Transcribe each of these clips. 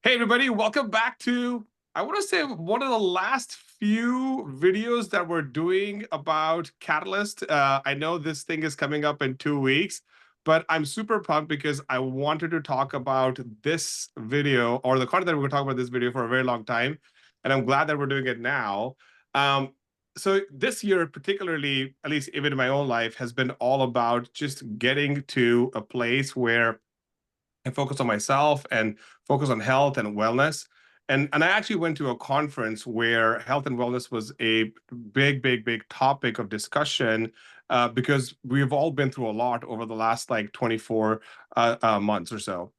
Hey everybody, welcome back to, I want to say, one of the last few videos that we're doing about Catalyst. I know this thing is coming up in 2 weeks, but I'm super pumped because I wanted to talk about this video or the content that we're going to talk about this video for a very long time. And I'm glad that we're doing it now. Um, so this year, particularly, at least even in my own life, has been all about just getting to a place where and focus on myself and focus on health and wellness. And I actually went to a conference where health and wellness was a big topic of discussion because we've all been through a lot over the last like 24 months or so.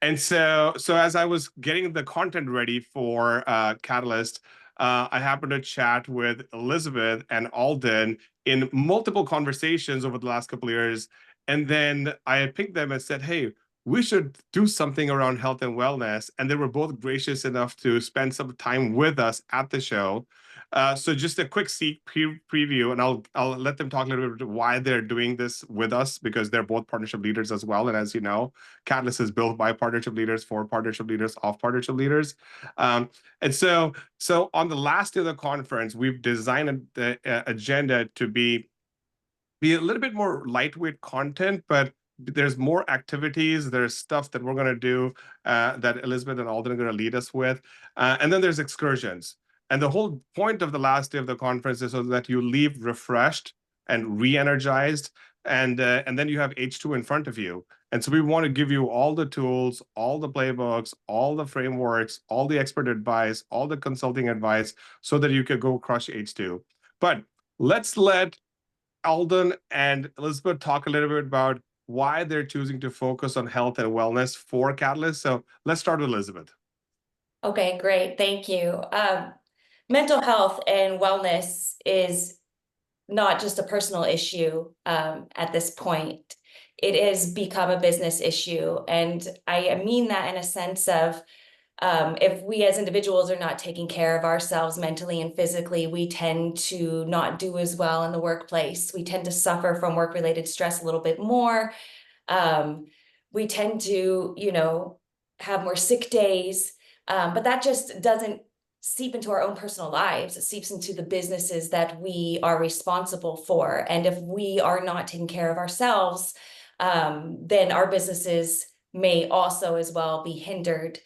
And so as I was getting the content ready for Catalyst, I happened to chat with Elizabeth and Alden in multiple conversations over the last couple of years. And then I picked them and said, hey, we should do something around health and wellness. And they were both gracious enough to spend some time with us at the show. So just a quick preview, and I'll let them talk a little bit why they're doing this with us, because they're both partnership leaders as well. And as you know, Catalyst is built by partnership leaders, for partnership leaders, of partnership leaders. And so on the last day of the conference, we've designed the agenda to be a little bit more lightweight content, but there's more activities. There's stuff that we're going to do that Elizabeth and Alden are going to lead us with. And then there's excursions. And the whole point of the last day of the conference is so that you leave refreshed and re-energized. And then you have H2 in front of you. And so we want to give you all the tools, all the playbooks, all the frameworks, all the expert advice, all the consulting advice, so that you can go crush H2. But let's let Alden and Elizabeth talk a little bit about why they're choosing to focus on health and wellness for Catalyst. So let's start with Elizabeth. Okay, great. Thank you. Mental health and wellness is not just a personal issue at this point. It has become a business issue. And I mean that in a sense of if we as individuals are not taking care of ourselves mentally and physically, we tend to not do as well in the workplace. We tend to suffer from work-related stress a little bit more. We tend to, have more sick days, but that just doesn't seep into our own personal lives. It seeps into the businesses that we are responsible for. And if we are not taking care of ourselves, then our businesses may also as well be hindered.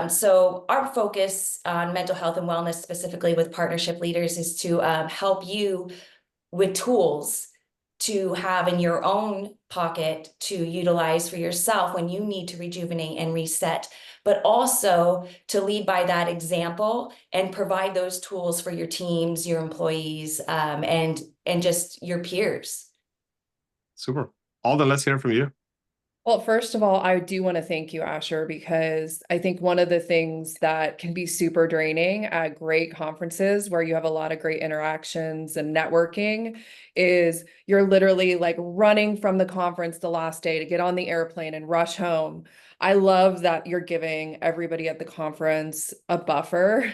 So our focus on mental health and wellness, specifically with partnership leaders, is to help you with tools to have in your own pocket to utilize for yourself when you need to rejuvenate and reset, but also to lead by that example and provide those tools for your teams, your employees, and just your peers. Super. Alden, let's hear from you. Well, first of all, I do want to thank you, Asher, because I think one of the things that can be super draining at great conferences where you have a lot of great interactions and networking is you're literally like running from the conference the last day to get on the airplane and rush home. I love that you're giving everybody at the conference a buffer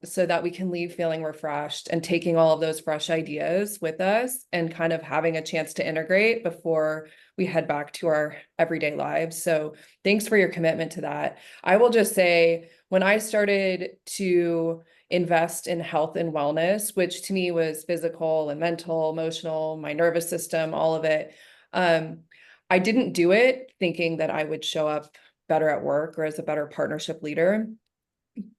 so that we can leave feeling refreshed and taking all of those fresh ideas with us and kind of having a chance to integrate before we head back to our everyday lives. So thanks for your commitment to that. I will just say, when I started to invest in health and wellness, which to me was physical and mental, emotional, my nervous system, all of it, I didn't do it thinking that I would show up better at work or as a better partnership leader.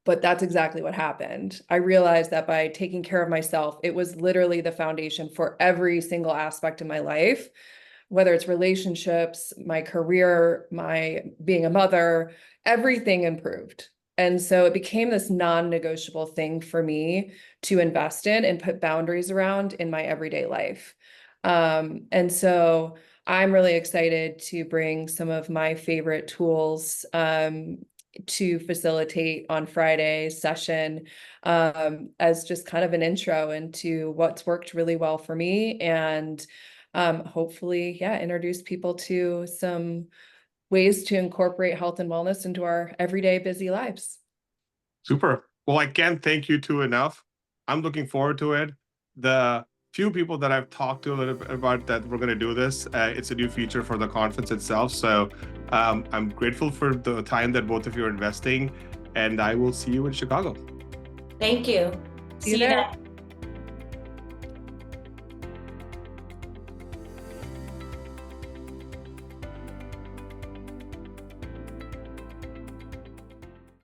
But that's exactly what happened. I realized that by taking care of myself, it was literally the foundation for every single aspect of my life, whether it's relationships, my career, my being a mother, everything improved. And so it became this non-negotiable thing for me to invest in and put boundaries around in my everyday life. And so I'm really excited to bring some of my favorite tools to facilitate on Friday's session as just kind of an intro into what's worked really well for me, and hopefully, introduce people to some ways to incorporate health and wellness into our everyday busy lives. Super. Well, I can't thank you two enough. I'm looking forward to it. The few people that I've talked to a little bit about that we're going to do this. It's a new feature for the conference itself. So I'm grateful for the time that both of you are investing, and I will see you in Chicago. Thank you. See you there. then.